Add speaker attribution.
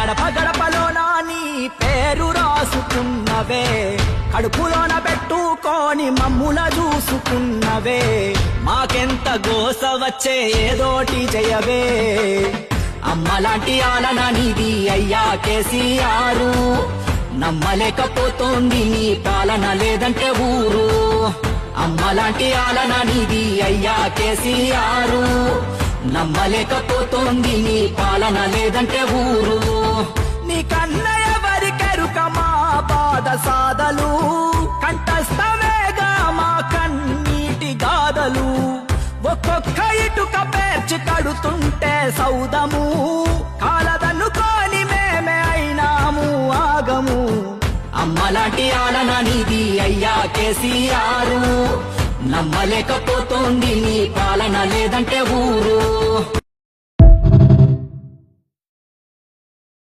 Speaker 1: గడప గడపలోన నీ పేరు రాసుకున్నవే, కడుపులోన పెట్టుకొని మమ్ముల చూసుకున్నవే, మాకెంత గోస వచ్చే ఏదోటి చేయవే. అమ్మలాంటి ఆలన నీది అయ్యా కేసీఆర్, నమ్మలేకపోతోంది నీ పాలన లేదంటే ఊరు. అమ్మలాంటి ఆలన నీది అయ్యా కేసీఆర్, నమ్మలేకపోతోంది నీ పాలన లేదంటే ఊరు. నీ కన్న ఎవరికెరుక మా బాధ సాధలు, కంఠస్థమేగా మా కన్నీటి గాథలు. ఒక్కొక్క ఇటుక పేర్చి కడుతుంటే సౌదము, కాలదన్నుకొని మేమే అయినాము ఆగము. అమ్మలాంటి ఆలన నీది అయ్యా కేసీఆర్, నమ్మలేకపోతోంది నీ పాలన లేదంటే ఊరు.